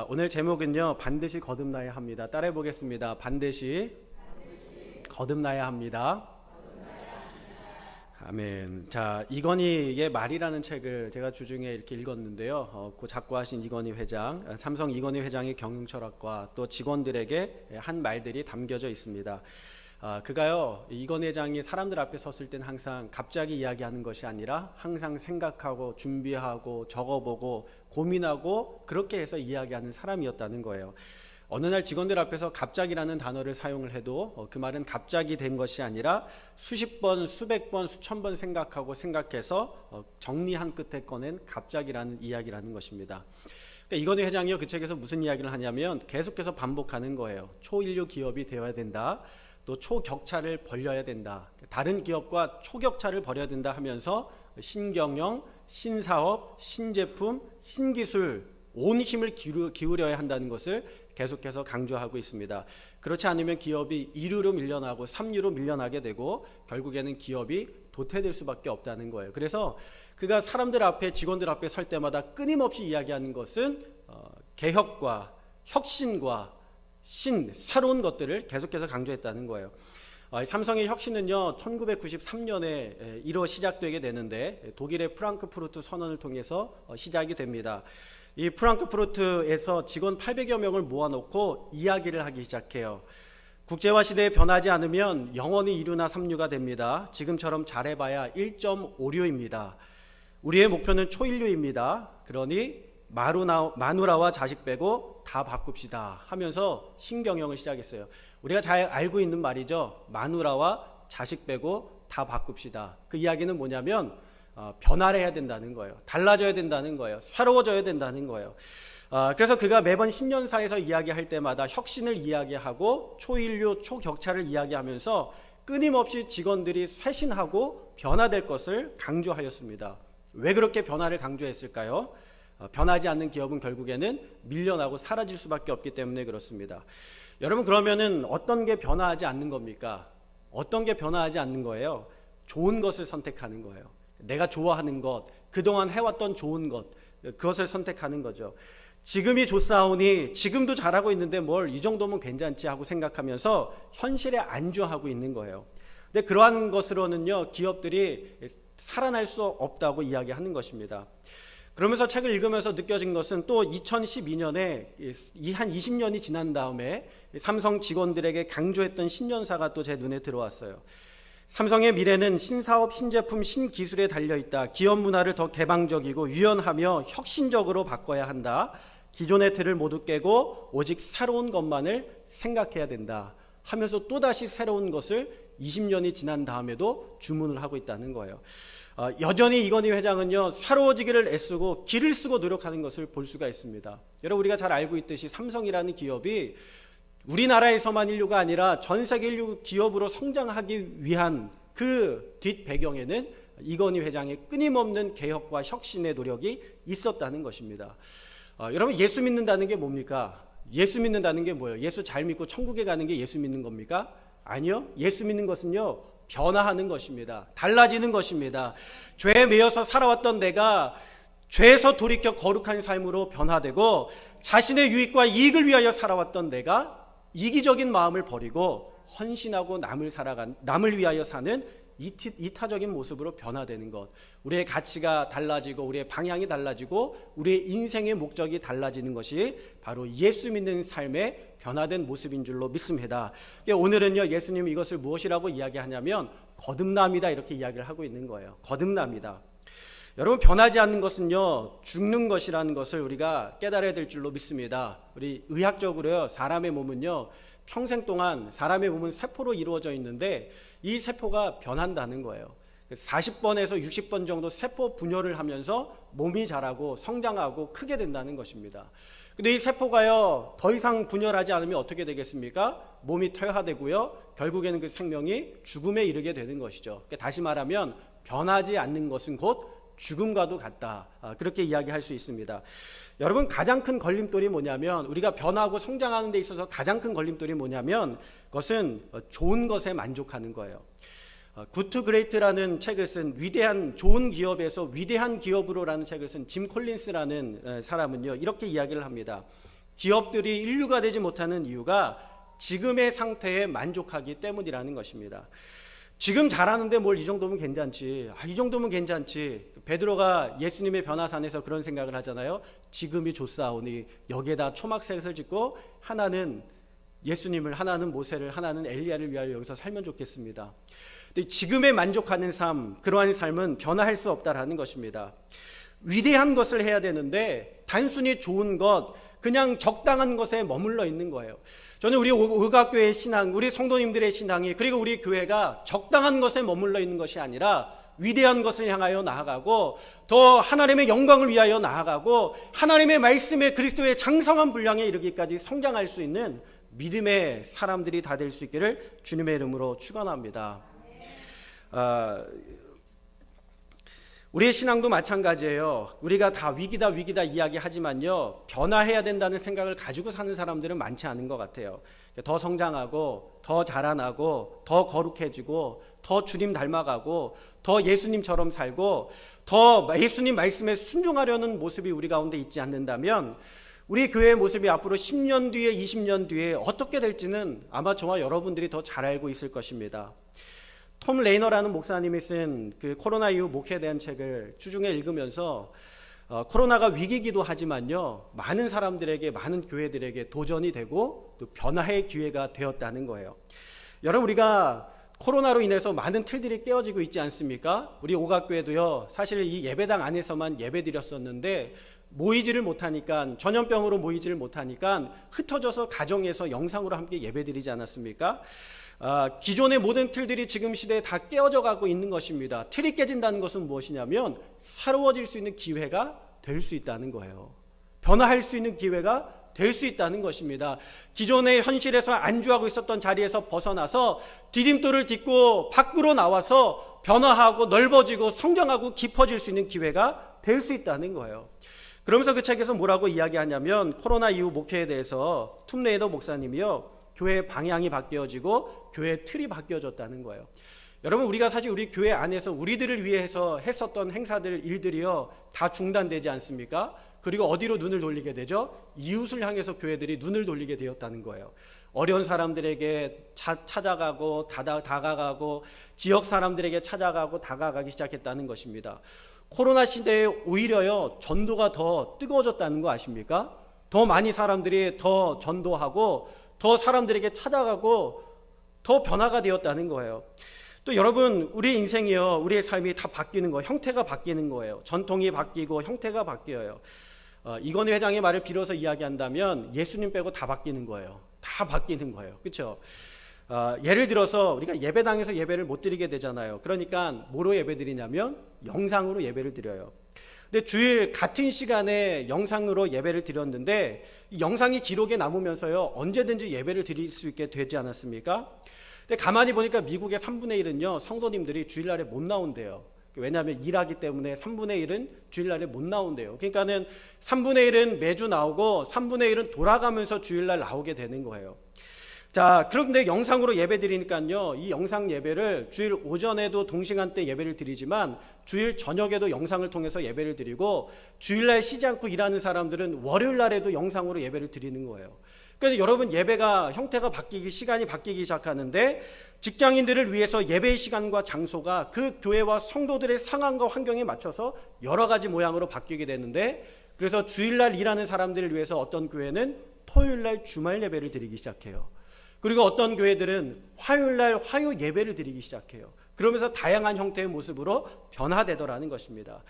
오늘 제목은요, 반드시 거듭나야 합니다. 따라해 보겠습니다. 반드시 거듭나야 합니다. 아멘. 자, 이건희의 말이라는 책을 제가 주중에 이렇게 읽었는데요. 그 작고하신 이건희 회장, 삼성 이건희 회장의 경영철학과 또 직원들에게 한 말들이 담겨져 있습니다. 그가요, 이건희 회장이 사람들 앞에 섰을 때는 항상 갑자기 이야기하는 것이 아니라 항상 생각하고 준비하고 적어보고 고민하고 그렇게 해서 이야기하는 사람이었다는 거예요. 어느 날 직원들 앞에서 갑자기라는 단어를 사용을 해도 그 말은 갑자기 된 것이 아니라 수십 번, 수백 번, 수천 번 생각해서 정리한 끝에 꺼낸 갑자기라는 이야기라는 것입니다. 그러니까 이건희 회장이요, 그 책에서 무슨 이야기를 하냐면 계속해서 반복하는 거예요. 초인류 기업이 되어야 된다. 또 초격차를 벌려야 된다. 다른 기업과 초격차를 벌여야 된다 하면서 신경영, 신사업, 신제품, 신기술 온 힘을 기울여야 한다는 것을 계속해서 강조하고 있습니다. 그렇지 않으면 기업이 2류로 밀려나고 3류로 밀려나게 되고 결국에는 기업이 도태될 수밖에 없다는 거예요. 그래서 그가 사람들 앞에, 직원들 앞에 설 때마다 끊임없이 이야기하는 것은 개혁과 혁신과 새로운 것들을 계속해서 강조했다는 거예요. 삼성의 혁신은요, 1993년에 1호 시작되게 되는데 독일의 프랑크푸르트 선언을 통해서 시작이 됩니다. 이 프랑크푸르트에서 직원 800여 명을 모아놓고 이야기를 하기 시작해요. 국제화 시대에 변하지 않으면 영원히 2류나 3류가 됩니다. 지금처럼 잘해봐야 1.5류입니다. 우리의 목표는 초인류입니다. 그러니 마누라와 자식 빼고 다 바꿉시다 하면서 신경영을 시작했어요. 우리가 잘 알고 있는 말이죠. 마누라와 자식 빼고 다 바꿉시다. 그 이야기는 뭐냐면 변화를 해야 된다는 거예요. 달라져야 된다는 거예요. 새로워져야 된다는 거예요. 그래서 그가 매번 신년사에서 이야기할 때마다 혁신을 이야기하고 초인류, 초격차를 이야기하면서 끊임없이 직원들이 쇄신하고 변화될 것을 강조하였습니다. 왜 그렇게 변화를 강조했을까요? 변하지 않는 기업은 결국에는 밀려나고 사라질 수밖에 없기 때문에 그렇습니다. 여러분, 그러면은 어떤 게 변화하지 않는 겁니까? 어떤 게 변화하지 않는 거예요? 좋은 것을 선택하는 거예요. 내가 좋아하는 것, 그동안 해왔던 좋은 것, 그것을 선택하는 거죠. 지금이 좋사오니 지금도 잘하고 있는데 뭘 이 정도면 괜찮지 하고 생각하면서 현실에 안주하고 있는 거예요. 근데 그러한 것으로는요, 기업들이 살아날 수 없다고 이야기하는 것입니다. 그러면서 책을 읽으면서 느껴진 것은 또 2012년에 한 20년이 지난 다음에 삼성 직원들에게 강조했던 신년사가 또 제 눈에 들어왔어요. 삼성의 미래는 신사업, 신제품, 신기술에 달려있다. 기업 문화를 더 개방적이고 유연하며 혁신적으로 바꿔야 한다. 기존의 틀을 모두 깨고 오직 새로운 것만을 생각해야 된다 하면서 또다시 새로운 것을 20년이 지난 다음에도 주문을 하고 있다는 거예요. 여전히 이건희 회장은요, 새로워지기를 애쓰고 기를 쓰고 노력하는 것을 볼 수가 있습니다. 여러분, 우리가 잘 알고 있듯이 삼성이라는 기업이 우리나라에서만 인류가 아니라 전 세계 인류 기업으로 성장하기 위한 그 뒷배경에는 이건희 회장의 끊임없는 개혁과 혁신의 노력이 있었다는 것입니다. 여러분, 예수 믿는다는 게 뭡니까? 예수 믿는다는 게 뭐예요? 예수 잘 믿고 천국에 가는 게 예수 믿는 겁니까? 아니요. 예수 믿는 것은요, 변화하는 것입니다. 달라지는 것입니다. 죄에 매여서 살아왔던 내가 죄에서 돌이켜 거룩한 삶으로 변화되고 자신의 유익과 이익을 위하여 살아왔던 내가 이기적인 마음을 버리고 헌신하고 남을 위하여 사는 이타적인 모습으로 변화되는 것. 우리의 가치가 달라지고 우리의 방향이 달라지고 우리의 인생의 목적이 달라지는 것이 바로 예수 믿는 삶의 변화된 모습인 줄로 믿습니다. 오늘은요, 예수님이 이것을 무엇이라고 이야기하냐면 거듭남이다 이렇게 이야기를 하고 있는 거예요. 거듭남이다. 여러분, 변하지 않는 것은요, 죽는 것이라는 것을 우리가 깨달아야 될 줄로 믿습니다. 우리 의학적으로요, 사람의 몸은요, 평생 동안 사람의 몸은 세포로 이루어져 있는데 이 세포가 변한다는 거예요. 40번에서 60번 정도 세포 분열을 하면서 몸이 자라고 성장하고 크게 된다는 것입니다. 근데 이 세포가요, 더 이상 분열하지 않으면 어떻게 되겠습니까? 몸이 퇴화되고요, 결국에는 그 생명이 죽음에 이르게 되는 것이죠. 그러니까 다시 말하면 변하지 않는 것은 곧 죽음과도 같다. 그렇게 이야기할 수 있습니다. 여러분, 가장 큰 걸림돌이 뭐냐면, 우리가 변하고 성장하는 데 있어서 가장 큰 걸림돌이 뭐냐면 그것은 좋은 것에 만족하는 거예요. 굿 투 그레이트라는 책을 쓴 위대한 좋은 기업에서 위대한 기업으로라는 책을 쓴 짐 콜린스라는 사람은요, 이렇게 이야기를 합니다. 기업들이 인류가 되지 못하는 이유가 지금의 상태에 만족하기 때문이라는 것입니다. 지금 잘하는데 뭘 이 정도면 괜찮지. 이 정도면 괜찮지. 베드로가 예수님의 변화산에서 그런 생각을 하잖아요. 지금이 좋사오니 여기에다 초막셋을 짓고 하나는 예수님을, 하나는 모세를, 하나는 엘리야를 위하여 여기서 살면 좋겠습니다. 근데 지금에 만족하는 삶, 그러한 삶은 변화할 수 없다라는 것입니다. 위대한 것을 해야 되는데 단순히 좋은 것, 그냥 적당한 것에 머물러 있는 거예요. 저는 우리 의각교회의 신앙, 우리 성도님들의 신앙이, 그리고 우리 교회가 적당한 것에 머물러 있는 것이 아니라 위대한 것을 향하여 나아가고 더 하나님의 영광을 위하여 나아가고 하나님의 말씀에 그리스도의 장성한 분량에 이르기까지 성장할 수 있는 믿음의 사람들이 다 될 수 있기를 주님의 이름으로 축원합니다. 우리의 신앙도 마찬가지예요. 우리가 다 위기다 이야기하지만요, 변화해야 된다는 생각을 가지고 사는 사람들은 많지 않은 것 같아요. 더 성장하고 더 자라나고 더 거룩해지고 더 주님 닮아가고 더 예수님처럼 살고 더 예수님 말씀에 순종하려는 모습이 우리 가운데 있지 않는다면 우리 교회의 모습이 앞으로 10년 뒤에 20년 뒤에 어떻게 될지는 아마 저와 여러분들이 더 잘 알고 있을 것입니다. 톰 레이너라는 목사님이 쓴 그 코로나 이후 목회에 대한 책을 주중에 읽으면서 코로나가 위기이기도 하지만요, 많은 사람들에게, 많은 교회들에게 도전이 되고 또 변화의 기회가 되었다는 거예요. 여러분, 우리가 코로나로 인해서 많은 틀들이 깨어지고 있지 않습니까? 우리 오각교회도요, 사실 이 예배당 안에서만 예배드렸었는데 모이지를 못하니까, 전염병으로 모이지를 못하니까 흩어져서 가정에서 영상으로 함께 예배드리지 않았습니까? 기존의 모든 틀들이 지금 시대에 다 깨어져 가고 있는 것입니다. 틀이 깨진다는 것은 무엇이냐면 새로워질 수 있는 기회가 될 수 있다는 거예요. 변화할 수 있는 기회가 될 수 있다는 것입니다. 기존의 현실에서 안주하고 있었던 자리에서 벗어나서 디딤돌을 딛고 밖으로 나와서 변화하고 넓어지고 성장하고 깊어질 수 있는 기회가 될 수 있다는 거예요. 그러면서 그 책에서 뭐라고 이야기하냐면, 코로나 이후 목회에 대해서 톰 레이너 목사님이요, 교회의 방향이 바뀌어지고 교회의 틀이 바뀌어졌다는 거예요. 여러분, 우리가 사실 우리 교회 안에서 우리들을 위해서 했었던 행사들, 일들이요, 다 중단되지 않습니까? 그리고 어디로 눈을 돌리게 되죠? 이웃을 향해서 교회들이 눈을 돌리게 되었다는 거예요. 어려운 사람들에게 찾아가고 다가가고 지역 사람들에게 찾아가고 다가가기 시작했다는 것입니다. 코로나 시대에 오히려요, 전도가 더 뜨거워졌다는 거 아십니까? 더 많이 사람들이 더 전도하고 더 사람들에게 찾아가고 더 변화가 되었다는 거예요. 또 여러분, 우리 인생이요, 우리의 삶이 다 바뀌는 거예요. 형태가 바뀌는 거예요. 전통이 바뀌고 형태가 바뀌어요. 이건희 회장의 말을 빌어서 이야기한다면 예수님 빼고 다 바뀌는 거예요. 다 바뀌는 거예요. 그렇죠? 예를 들어서 우리가 예배당에서 예배를 못 드리게 되잖아요. 그러니까 뭐로 예배 드리냐면 영상으로 예배를 드려요. 근데 주일 같은 시간에 영상으로 예배를 드렸는데 이 영상이 기록에 남으면서요, 언제든지 예배를 드릴 수 있게 되지 않았습니까? 근데 가만히 보니까 미국의 3분의 1은요 성도님들이 주일날에 못 나온대요. 왜냐하면 일하기 때문에 3분의 1은 주일날에 못 나온대요. 그러니까는 3분의 1은 매주 나오고 3분의 1은 돌아가면서 주일날 나오게 되는 거예요. 자, 그런데 영상으로 예배 드리니까요, 이 영상 예배를 주일 오전에도 동시간대 예배를 드리지만 주일 저녁에도 영상을 통해서 예배를 드리고, 주일날 쉬지 않고 일하는 사람들은 월요일날에도 영상으로 예배를 드리는 거예요. 그래서 여러분, 예배가 형태가 바뀌기, 시간이 바뀌기 시작하는데 직장인들을 위해서 예배의 시간과 장소가 그 교회와 성도들의 상황과 환경에 맞춰서 여러 가지 모양으로 바뀌게 되는데, 그래서 주일날 일하는 사람들을 위해서 어떤 교회는 토요일날 주말 예배를 드리기 시작해요. 그리고 어떤 교회들은 화요일날 화요 예배를 드리기 시작해요. 그러면서 다양한 형태의 모습으로 변화되더라는 것입니다.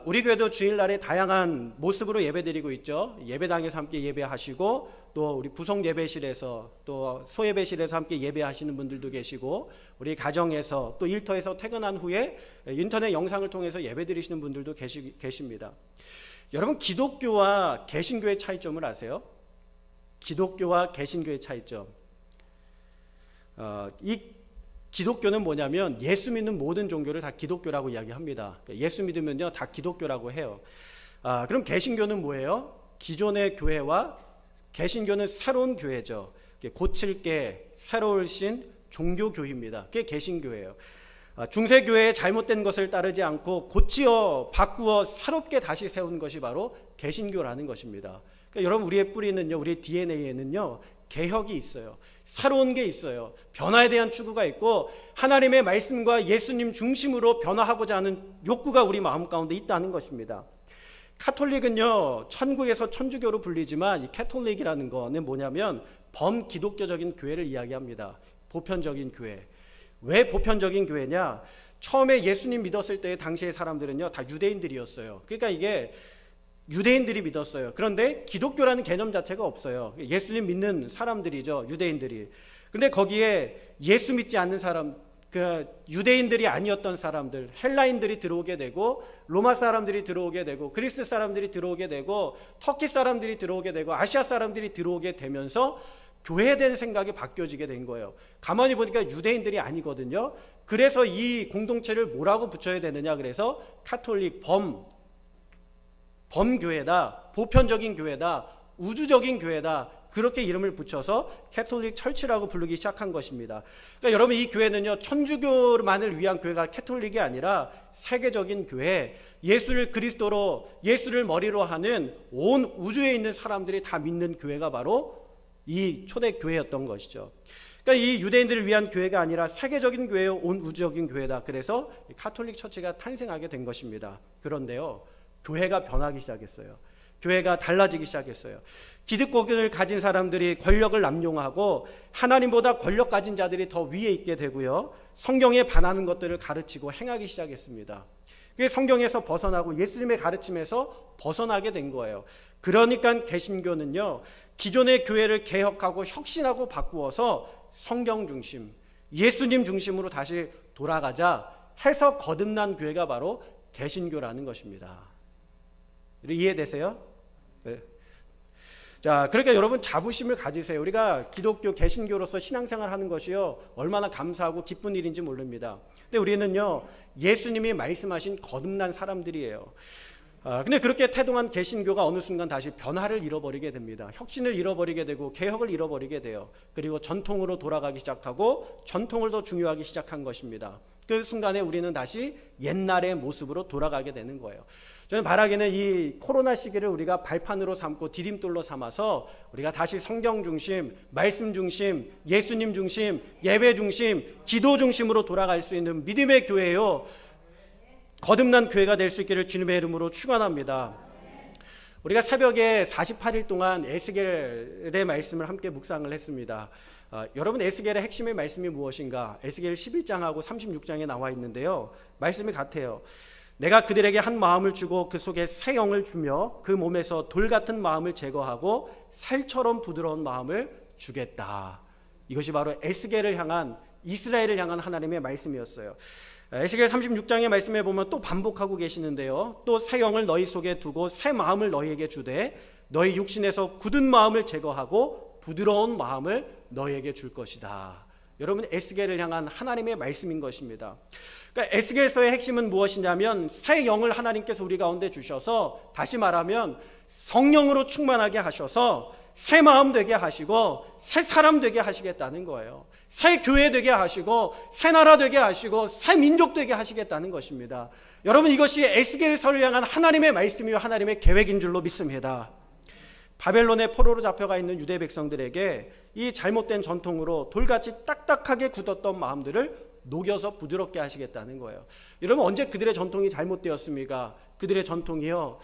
우리 교회도 주일날에 다양한 모습으로 예배드리고 있죠. 예배당에서 함께 예배하시고, 또 우리 부속 예배실에서, 또 소예배실에서 함께 예배하시는 분들도 계시고, 우리 가정에서 또 일터에서 퇴근한 후에 인터넷 영상을 통해서 예배드리시는 분들도 계십니다. 여러분, 기독교와 개신교의 차이점을 아세요? 기독교와 개신교의 차이점. 이 기독교는 뭐냐면 예수 믿는 모든 종교를 다 기독교라고 이야기합니다. 예수 믿으면요 다 기독교라고 해요. 그럼 개신교는 뭐예요? 기존의 교회와 개신교는 새로운 교회죠. 고칠 게 새로울신 종교교회입니다. 그게 개신교예요. 중세교회의 잘못된 것을 따르지 않고 고치어 바꾸어 새롭게 다시 세운 것이 바로 개신교라는 것입니다. 그러니까 여러분, 우리의 뿌리는요, 우리의 DNA에는요 개혁이 있어요. 새로운 게 있어요. 변화에 대한 추구가 있고 하나님의 말씀과 예수님 중심으로 변화하고자 하는 욕구가 우리 마음 가운데 있다는 것입니다. 카톨릭은요, 천국에서 천주교로 불리지만 이 캐톨릭이라는 거는 뭐냐면 범기독교적인 교회를 이야기합니다. 보편적인 교회. 왜 보편적인 교회냐? 처음에 예수님 믿었을 때 당시의 사람들은요 다 유대인들이었어요. 그러니까 이게 유대인들이 믿었어요. 그런데 기독교라는 개념 자체가 없어요. 예수님 믿는 사람들이죠, 유대인들이. 그런데 거기에 예수 믿지 않는 사람, 그 유대인들이 아니었던 사람들, 헬라인들이 들어오게 되고 로마 사람들이 들어오게 되고 그리스 사람들이 들어오게 되고 터키 사람들이 들어오게 되고 아시아 사람들이 들어오게 되면서 교회에 대한 생각이 바뀌어지게 된 거예요. 가만히 보니까 유대인들이 아니거든요. 그래서 이 공동체를 뭐라고 붙여야 되느냐, 그래서 카톨릭 범교회다, 보편적인 교회다, 우주적인 교회다, 그렇게 이름을 붙여서 캐톨릭 철치라고 부르기 시작한 것입니다. 그러니까 여러분, 이 교회는요 천주교만을 위한 교회가 캐톨릭이 아니라 세계적인 교회, 예수를 그리스도로, 예수를 머리로 하는 온 우주에 있는 사람들이 다 믿는 교회가 바로 이 초대 교회였던 것이죠. 그러니까 이 유대인들을 위한 교회가 아니라 세계적인 교회요, 온 우주적인 교회다. 그래서 카톨릭 처치가 탄생하게 된 것입니다. 그런데요, 교회가 변하기 시작했어요. 교회가 달라지기 시작했어요. 기득권을 가진 사람들이 권력을 남용하고 하나님보다 권력 가진 자들이 더 위에 있게 되고요, 성경에 반하는 것들을 가르치고 행하기 시작했습니다. 그게 성경에서 벗어나고 예수님의 가르침에서 벗어나게 된 거예요. 그러니까 개신교는요, 기존의 교회를 개혁하고 혁신하고 바꾸어서 성경 중심, 예수님 중심으로 다시 돌아가자 해서 거듭난 교회가 바로 개신교라는 것입니다. 이해되세요? 네. 자, 그러니까 여러분, 자부심을 가지세요. 우리가 기독교 개신교로서 신앙생활 하는 것이요 얼마나 감사하고 기쁜 일인지 모릅니다. 근데 우리는요 예수님이 말씀하신 거듭난 사람들이에요. 근데 그렇게 태동한 개신교가 어느 순간 다시 변화를 잃어버리게 됩니다. 혁신을 잃어버리게 되고 개혁을 잃어버리게 돼요. 그리고 전통으로 돌아가기 시작하고 전통을 더 중요하기 시작한 것입니다. 그 순간에 우리는 다시 옛날의 모습으로 돌아가게 되는 거예요. 저는 바라기는 이 코로나 시기를 우리가 발판으로 삼고 디딤돌로 삼아서 우리가 다시 성경 중심, 말씀 중심, 예수님 중심, 예배 중심, 기도 중심으로 돌아갈 수 있는 믿음의 교회요, 거듭난 교회가 될 수 있기를 주님의 이름으로 축원합니다. 우리가 새벽에 48일 동안 에스겔의 말씀을 함께 묵상을 했습니다. 여러분, 에스겔의 핵심의 말씀이 무엇인가? 에스겔 11장하고 36장에 나와 있는데요, 말씀이 같아요. 내가 그들에게 한 마음을 주고 그 속에 새 영을 주며 그 몸에서 돌 같은 마음을 제거하고 살처럼 부드러운 마음을 주겠다. 이것이 바로 에스겔을 향한, 이스라엘을 향한 하나님의 말씀이었어요. 에스겔 36장의 말씀에 보면 또 반복하고 계시는데요, 또 새 영을 너희 속에 두고 새 마음을 너희에게 주되 너희 육신에서 굳은 마음을 제거하고 부드러운 마음을 너희에게 줄 것이다. 여러분, 에스겔을 향한 하나님의 말씀인 것입니다. 그러니까 에스겔서의 핵심은 무엇이냐면 새 영을 하나님께서 우리 가운데 주셔서, 다시 말하면 성령으로 충만하게 하셔서 새 마음 되게 하시고 새 사람 되게 하시겠다는 거예요. 새 교회 되게 하시고 새 나라 되게 하시고 새 민족 되게 하시겠다는 것입니다. 여러분, 이것이 에스겔서를 향한 하나님의 말씀이요 하나님의 계획인 줄로 믿습니다. 바벨론의 포로로 잡혀가 있는 유대 백성들에게 이 잘못된 전통으로 돌같이 딱딱하게 굳었던 마음들을 녹여서 부드럽게 하시겠다는 거예요. 여러분, 언제 그들의 전통이 잘못되었습니까? 그들의 전통이요,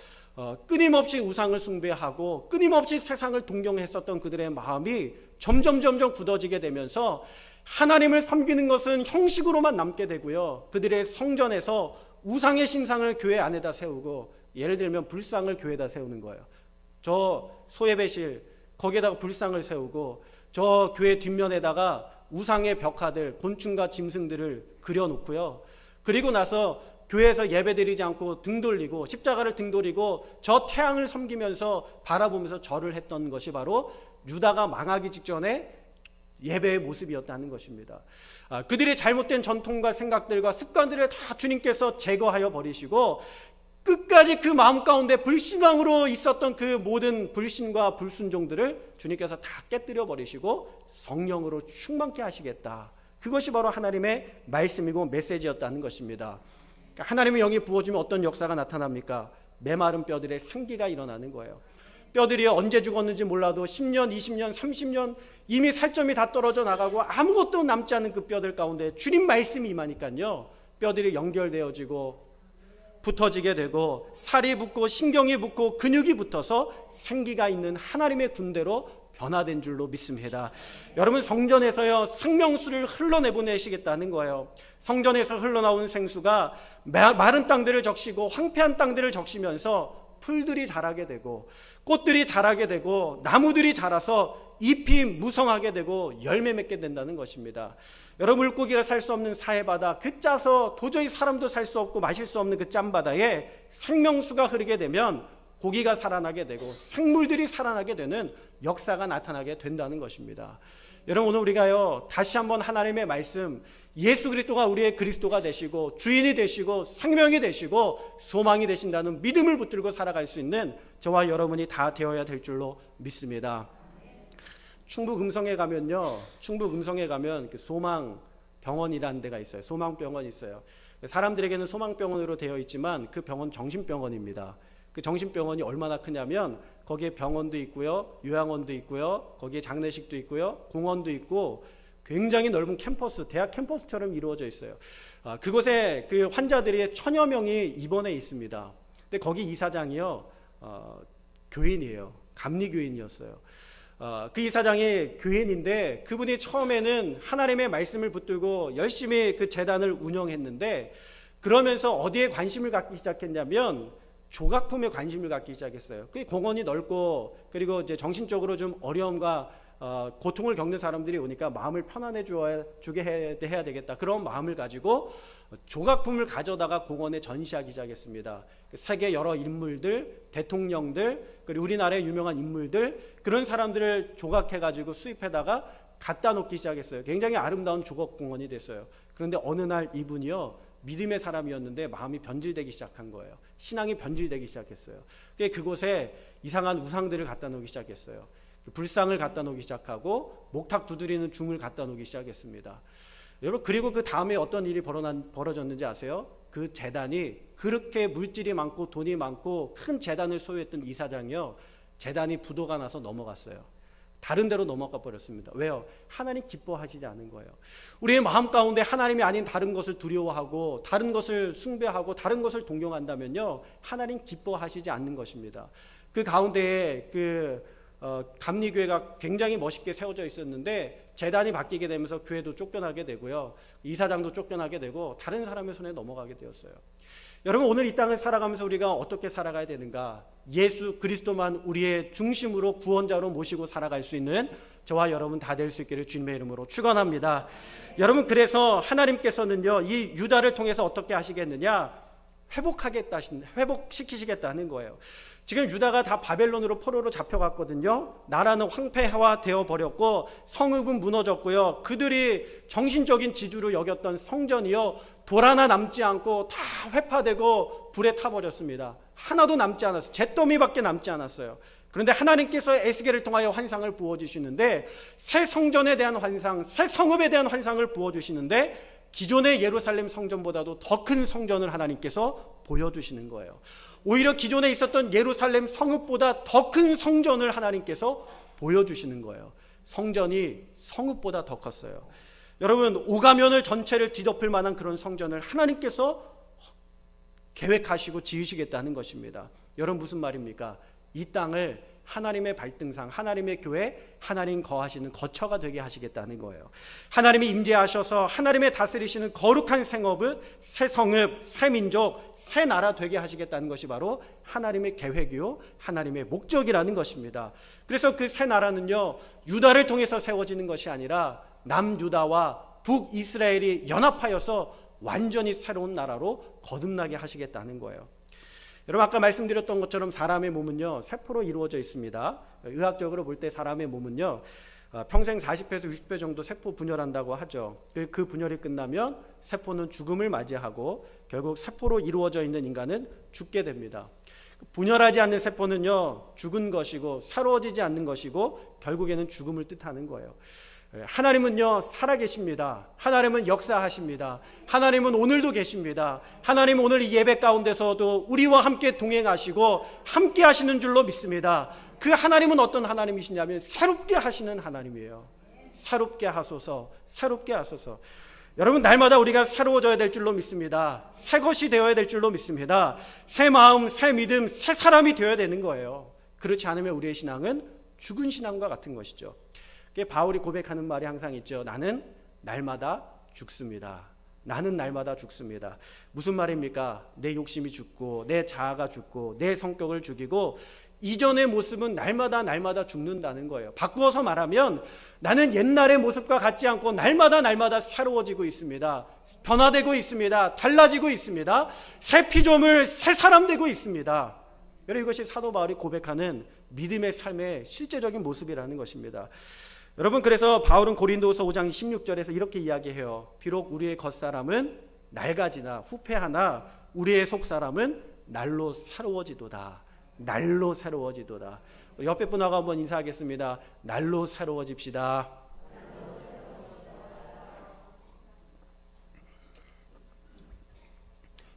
끊임없이 우상을 숭배하고 끊임없이 세상을 동경했었던 그들의 마음이 점점 굳어지게 되면서 하나님을 섬기는 것은 형식으로만 남게 되고요, 그들의 성전에서 우상의 신상을 교회 안에다 세우고, 예를 들면 불상을 교회에다 세우는 거예요. 저 소예배실 거기에다가 불상을 세우고 저 교회 뒷면에다가 우상의 벽화들, 곤충과 짐승들을 그려놓고요, 그리고 나서 교회에서 예배드리지 않고 등 돌리고, 십자가를 등 돌리고 저 태양을 섬기면서 바라보면서 절을 했던 것이 바로 유다가 망하기 직전에 예배의 모습이었다는 것입니다. 그들의 잘못된 전통과 생각들과 습관들을 다 주님께서 제거하여 버리시고, 끝까지 그 마음 가운데 불신앙으로 있었던 그 모든 불신과 불순종들을 주님께서 다 깨뜨려 버리시고 성령으로 충만케 하시겠다. 그것이 바로 하나님의 말씀이고 메시지였다는 것입니다. 하나님의 영이 부어지면 어떤 역사가 나타납니까? 메마른 뼈들의 생기가 일어나는 거예요. 뼈들이 언제 죽었는지 몰라도 10년, 20년, 30년 이미 살점이 다 떨어져 나가고 아무것도 남지 않은 그 뼈들 가운데 주님 말씀이 임하니까요, 뼈들이 연결되어지고 붙어지게 되고 살이 붙고 신경이 붙고 근육이 붙어서 생기가 있는 하나님의 군대로 변화된 줄로 믿습니다. 여러분, 성전에서요 생명수를 흘러내보내시겠다는 거예요. 성전에서 흘러나온 생수가 마른 땅들을 적시고 황폐한 땅들을 적시면서 풀들이 자라게 되고 꽃들이 자라게 되고 나무들이 자라서 잎이 무성하게 되고 열매 맺게 된다는 것입니다. 여러분, 물고기가 살 수 없는 사해바다, 그 짜서 도저히 사람도 살 수 없고 마실 수 없는 그 짠바다에 생명수가 흐르게 되면 고기가 살아나게 되고 생물들이 살아나게 되는 역사가 나타나게 된다는 것입니다. 여러분, 오늘 우리가요 다시 한번 하나님의 말씀, 예수 그리스도가 우리의 그리스도가 되시고 주인이 되시고 생명이 되시고 소망이 되신다는 믿음을 붙들고 살아갈 수 있는 저와 여러분이 다 되어야 될 줄로 믿습니다. 충북 음성에 가면요, 충북 음성에 가면 그 소망병원이라는 데가 있어요. 소망병원이 있어요. 사람들에게는 소망병원으로 되어 있지만 그 병원 정신병원입니다. 그 정신병원이 얼마나 크냐면 거기에 병원도 있고요, 요양원도 있고요, 거기에 장례식도 있고요, 공원도 있고 굉장히 넓은 캠퍼스, 대학 캠퍼스처럼 이루어져 있어요. 그곳에 그 환자들이 1000여 명이 입원해 있습니다. 근데 거기 이사장이요 교인이에요. 감리교인이었어요. 그 이사장이 교인인데 그분이 처음에는 하나님의 말씀을 붙들고 열심히 그 재단을 운영했는데, 그러면서 어디에 관심을 갖기 시작했냐면 조각품에 관심을 갖기 시작했어요. 그 공원이 넓고 그리고 이제 정신적으로 좀 어려움과 고통을 겪는 사람들이 오니까 마음을 편안해 주게 해야 되겠다, 그런 마음을 가지고 조각품을 가져다가 공원에 전시하기 시작했습니다. 세계 여러 인물들, 대통령들, 그리고 우리나라의 유명한 인물들, 그런 사람들을 조각해가지고 수입해다가 갖다 놓기 시작했어요. 굉장히 아름다운 조각공원이 됐어요. 그런데 어느 날 이분이요 믿음의 사람이었는데 마음이 변질되기 시작한 거예요. 신앙이 변질되기 시작했어요. 그곳에 이상한 우상들을 갖다 놓기 시작했어요. 불상을 갖다 놓기 시작하고 목탁 두드리는 중을 갖다 놓기 시작했습니다. 여러분, 그리고 그 다음에 어떤 일이 벌어졌는지 아세요? 그 재단이, 그렇게 물질이 많고 돈이 많고 큰 재단을 소유했던 이사장이요, 재단이 부도가 나서 넘어갔어요. 다른 데로 넘어가 버렸습니다. 왜요? 하나님 기뻐하시지 않은 거예요. 우리의 마음 가운데 하나님이 아닌 다른 것을 두려워하고 다른 것을 숭배하고 다른 것을 동경한다면요, 하나님 기뻐하시지 않는 것입니다. 그 가운데에 감리교회가 굉장히 멋있게 세워져 있었는데 재단이 바뀌게 되면서 교회도 쫓겨나게 되고요, 이사장도 쫓겨나게 되고 다른 사람의 손에 넘어가게 되었어요. 여러분, 오늘 이 땅을 살아가면서 우리가 어떻게 살아가야 되는가? 예수 그리스도만 우리의 중심으로 구원자로 모시고 살아갈 수 있는 저와 여러분 다 될 수 있기를 주님의 이름으로 축원합니다. 여러분, 그래서 하나님께서는요 이 유다를 통해서 어떻게 하시겠느냐? 회복시키시겠다는 거예요. 지금 유다가 다 바벨론으로 포로로 잡혀갔거든요. 나라는 황폐화되어 버렸고 성읍은 무너졌고요. 그들이 정신적인 지주로 여겼던 성전이요 돌 하나 남지 않고 다 회파되고 불에 타버렸습니다. 하나도 남지 않았어요. 잿더미밖에 남지 않았어요. 그런데 하나님께서 에스겔을 통하여 환상을 부어주시는데, 새 성전에 대한 환상, 새 성읍에 대한 환상을 부어주시는데 기존의 예루살렘 성전보다도 더 큰 성전을 하나님께서 보여주시는 거예요. 오히려 기존에 있었던 예루살렘 성읍보다 더 큰 성전을 하나님께서 보여주시는 거예요. 성전이 성읍보다 더 컸어요. 여러분, 오가면을 전체를 뒤덮을 만한 그런 성전을 하나님께서 계획하시고 지으시겠다는 것입니다. 여러분, 무슨 말입니까? 이 땅을 하나님의 발등상, 하나님의 교회, 하나님 거하시는 거처가 되게 하시겠다는 거예요. 하나님이 임재하셔서 하나님의 다스리시는 거룩한 생업은 새 성읍, 새 민족, 새 나라 되게 하시겠다는 것이 바로 하나님의 계획이요 하나님의 목적이라는 것입니다. 그래서 그 새 나라는요 유다를 통해서 세워지는 것이 아니라 남유다와 북이스라엘이 연합하여서 완전히 새로운 나라로 거듭나게 하시겠다는 거예요. 여러분, 아까 말씀드렸던 것처럼 사람의 몸은요 세포로 이루어져 있습니다. 의학적으로 볼 때 사람의 몸은요 평생 40회에서 60회 정도 세포 분열한다고 하죠. 그 분열이 끝나면 세포는 죽음을 맞이하고 결국 세포로 이루어져 있는 인간은 죽게 됩니다. 분열하지 않는 세포는요 죽은 것이고 새로워지지 않는 것이고 결국에는 죽음을 뜻하는 거예요. 하나님은요 살아계십니다. 하나님은 역사하십니다. 하나님은 오늘도 계십니다. 하나님은 오늘 이 예배 가운데서도 우리와 함께 동행하시고 함께 하시는 줄로 믿습니다. 그 하나님은 어떤 하나님이시냐면 새롭게 하시는 하나님이에요. 새롭게 하소서, 새롭게 하소서. 여러분, 날마다 우리가 새로워져야 될 줄로 믿습니다. 새 것이 되어야 될 줄로 믿습니다. 새 마음, 새 믿음, 새 사람이 되어야 되는 거예요. 그렇지 않으면 우리의 신앙은 죽은 신앙과 같은 것이죠. 바울이 고백하는 말이 항상 있죠. 나는 날마다 죽습니다. 나는 날마다 죽습니다. 무슨 말입니까? 내 욕심이 죽고 내 자아가 죽고 내 성격을 죽이고 이전의 모습은 날마다 죽는다는 거예요. 바꾸어서 말하면 나는 옛날의 모습과 같지 않고 날마다 새로워지고 있습니다. 변화되고 있습니다. 달라지고 있습니다. 새 피조물, 새 사람 되고 있습니다. 여러분, 이것이 사도 바울이 고백하는 믿음의 삶의 실제적인 모습이라는 것입니다. 여러분, 그래서 바울은 고린도후서 5장 16절에서 이렇게 이야기해요. 비록 우리의 겉사람은 낡아지나 후패하나 우리의 속사람은 날로 새로워지도다. 날로 새로워지도다. 옆에 분하고 한번 인사하겠습니다. 날로 새로워집시다.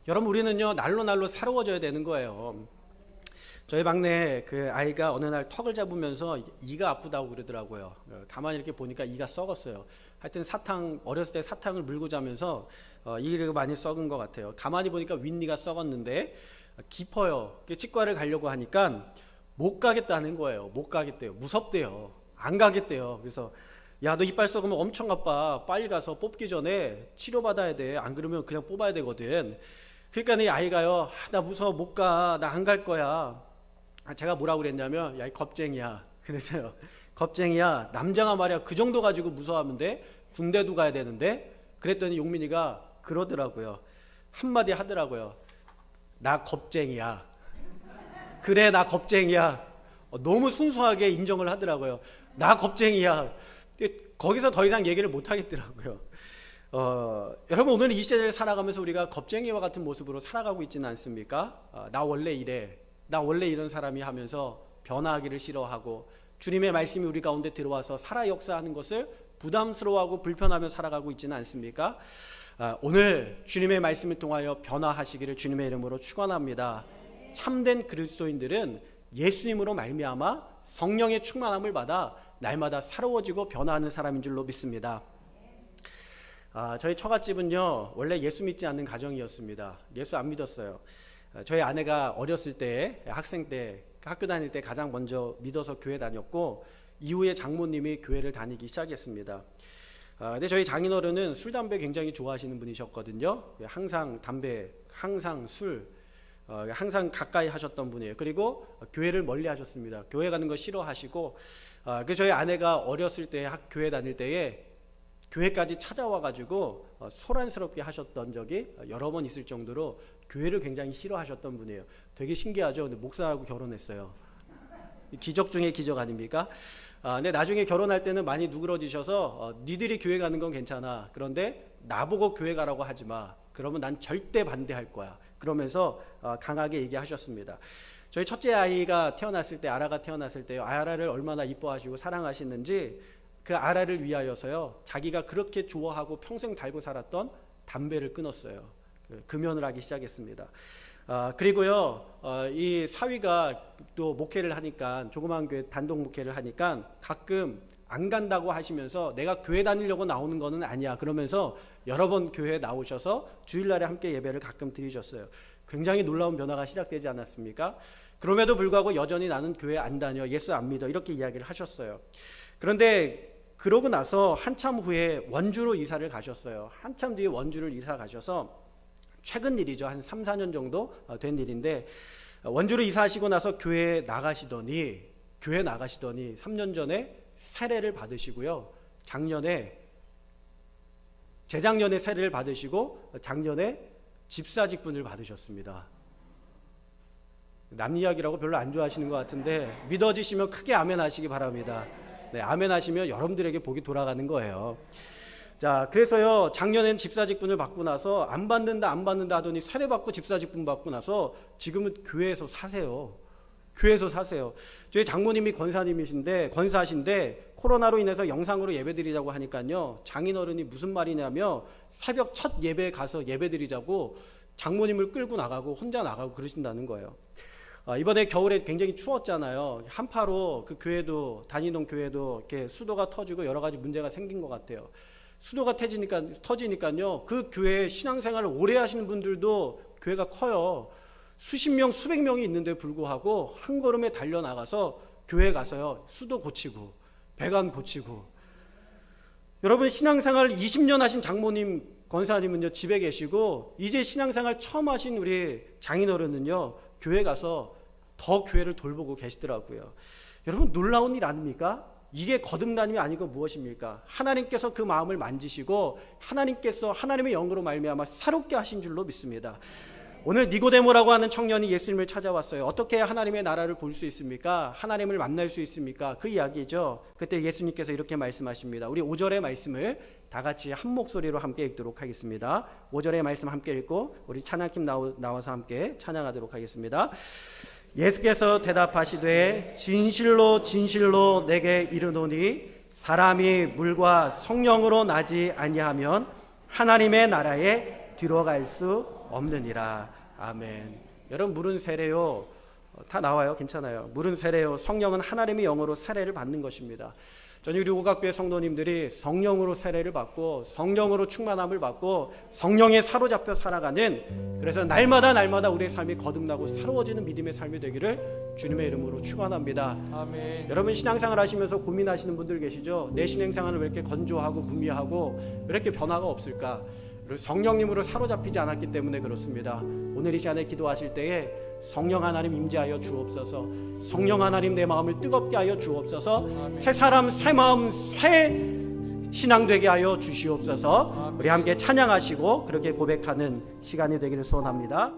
여러분, 우리는요 날로 새로워져야 되는 거예요. 저희 막내 그 아이가 어느 날 턱을 잡으면서 이가 아프다고 그러더라고요. 가만히 이렇게 보니까 이가 썩었어요. 하여튼 사탕, 어렸을 때 사탕을 물고 자면서 이가 많이 썩은 것 같아요. 가만히 보니까 윗니가 썩었는데 깊어요. 치과를 가려고 하니까 못 가겠다는 거예요. 못 가겠대요. 무섭대요. 안 가겠대요. 그래서 야, 너 이빨 썩으면 엄청 아파. 빨리 가서 뽑기 전에 치료받아야 돼. 안 그러면 그냥 뽑아야 되거든. 그러니까 이 아이가요, 나 무서워, 못 가. 나 안 갈 거야. 제가 뭐라고 그랬냐면, 야, 이 겁쟁이야. 그래서요, 겁쟁이야. 남자가 말이야 그 정도 가지고 무서워하면 돼? 군대도 가야 되는데? 그랬더니 용민이가 그러더라고요. 한마디 하더라고요. 나 겁쟁이야. 그래, 나 겁쟁이야. 너무 순수하게 인정을 하더라고요. 나 겁쟁이야. 거기서 더 이상 얘기를 못 하겠더라고요. 여러분, 오늘 이 시대를 살아가면서 우리가 겁쟁이와 같은 모습으로 살아가고 있지는 않습니까? 나 원래 이래. 나 원래 이런 사람이 하면서 변화하기를 싫어하고 주님의 말씀이 우리 가운데 들어와서 살아 역사하는 것을 부담스러워하고 불편하며 살아가고 있지는 않습니까? 오늘 주님의 말씀을 통하여 변화하시기를 주님의 이름으로 축원합니다. 참된 그리스도인들은 예수님으로 말미암아 성령의 충만함을 받아 날마다 새로워지고 변화하는 사람인 줄로 믿습니다. 저희 처갓집은요 원래 예수 믿지 않는 가정이었습니다. 예수 안 믿었어요. 저희 아내가 어렸을 때, 학생 때, 학교 다닐 때 가장 먼저 믿어서 교회 다녔고 이후에 장모님이 교회를 다니기 시작했습니다. 근데 저희 장인어른은 술, 담배 굉장히 좋아하시는 분이셨거든요. 항상 담배, 항상 술, 항상 가까이 하셨던 분이에요. 그리고 교회를 멀리 하셨습니다. 교회 가는 거 싫어하시고 저희 아내가 어렸을 때 교회 다닐 때에 교회까지 찾아와가지고 소란스럽게 하셨던 적이 여러 번 있을 정도로 교회를 굉장히 싫어하셨던 분이에요. 되게 신기하죠. 근데 목사하고 결혼했어요. 기적 중에 기적 아닙니까? 근데 나중에 결혼할 때는 많이 누그러지셔서 니들이 교회 가는 건 괜찮아. 그런데 나보고 교회 가라고 하지 마. 그러면 난 절대 반대할 거야. 그러면서 강하게 얘기하셨습니다. 저희 첫째 아이가 태어났을 때, 아라가 태어났을 때요, 아라를 얼마나 이뻐하시고 사랑하시는지 그 아라를 위하여서요, 자기가 그렇게 좋아하고 평생 달고 살았던 담배를 끊었어요. 금연을 하기 시작했습니다. 그리고요, 이 사위가 또 목회를 하니까, 조그만 교회 단독 목회를 하니까 가끔 안 간다고 하시면서 내가 교회 다니려고 나오는 거는 아니야 그러면서 여러 번 교회에 나오셔서 주일날에 함께 예배를 가끔 드리셨어요. 굉장히 놀라운 변화가 시작되지 않았습니까? 그럼에도 불구하고 여전히 나는 교회 안 다녀, 예수 안 믿어, 이렇게 이야기를 하셨어요. 그런데 그러고 나서 한참 후에 원주로 이사를 가셨어요. 한참 뒤에 원주를 이사 가셔서 최근 일이죠. 한 3, 4년 정도 된 일인데, 원주로 이사하시고 나서 교회에 나가시더니 3년 전에 세례를 받으시고요. 재작년에 세례를 받으시고 작년에 집사직분을 받으셨습니다. 남 이야기라고 별로 안 좋아하시는 것 같은데 믿어지시면 크게 아멘 하시기 바랍니다. 네, 아멘 하시면 여러분들에게 복이 돌아가는 거예요. 자, 그래서요, 작년엔 집사직분을 받고 나서 안 받는다 하더니 세례 받고 집사직분 받고 나서 지금은 교회에서 사세요. 저희 장모님이 권사신데 코로나로 인해서 영상으로 예배드리자고 하니까요, 장인어른이 무슨 말이냐며 새벽 첫 예배에 가서 예배드리자고 장모님을 끌고 나가고 혼자 나가고 그러신다는 거예요. 이번에 겨울에 굉장히 추웠잖아요. 한파로 그 교회도 다니던 교회도 이렇게 수도가 터지고 여러 가지 문제가 생긴 것 같아요. 수도가 터지니까요. 그 교회 신앙생활을 오래 하시는 분들도 교회가 커요. 수십 명, 수백 명이 있는데 불구하고 한 걸음에 달려 나가서 교회 가서요. 수도 고치고 배관 고치고. 여러분 신앙생활 20년 하신 장모님, 권사님은요 집에 계시고 이제 신앙생활 처음 하신 우리 장인어른은요 교회 가서 더 교회를 돌보고 계시더라고요. 여러분 놀라운 일 아닙니까? 이게 거듭남이 아니고 무엇입니까? 하나님께서 그 마음을 만지시고 하나님께서 하나님의 영으로 말미암아 새롭게 하신 줄로 믿습니다. 오늘 니고데모라고 하는 청년이 예수님을 찾아왔어요. 어떻게 하나님의 나라를 볼 수 있습니까? 하나님을 만날 수 있습니까? 그 이야기죠. 그때 예수님께서 이렇게 말씀하십니다. 우리 5절의 말씀을 다 같이 한 목소리로 함께 읽도록 하겠습니다. 5절의 말씀 함께 읽고 우리 찬양팀 나와서 함께 찬양하도록 하겠습니다. 예수께서 대답하시되 진실로 진실로 내게 이르노니 사람이 물과 성령으로 나지 아니하면 하나님의 나라에 들어갈 수 없느니라. 아멘. 여러분 물은 세례요. 다 나와요. 괜찮아요. 물은 세례요. 성령은 하나님의 영으로 세례를 받는 것입니다. 저는 우리 오각교회 성도님들이 성령으로 세례를 받고 성령으로 충만함을 받고 성령에 사로잡혀 살아가는, 그래서 날마다 우리의 삶이 거듭나고 새로워지는 믿음의 삶이 되기를 주님의 이름으로 축원합니다. 아멘. 여러분 신앙생활 하시면서 고민하시는 분들 계시죠? 내 신앙생활은 왜 이렇게 건조하고 무미하고 왜 이렇게 변화가 없을까? 성령님으로 사로잡히지 않았기 때문에 그렇습니다. 오늘 이 시간에 기도하실 때에 성령 하나님 임재하여 주옵소서. 성령 하나님 내 마음을 뜨겁게 하여 주옵소서. 아멘. 새 사람 새 마음 새 신앙 되게 하여 주시옵소서. 아멘. 우리 함께 찬양하시고 그렇게 고백하는 시간이 되기를 소원합니다.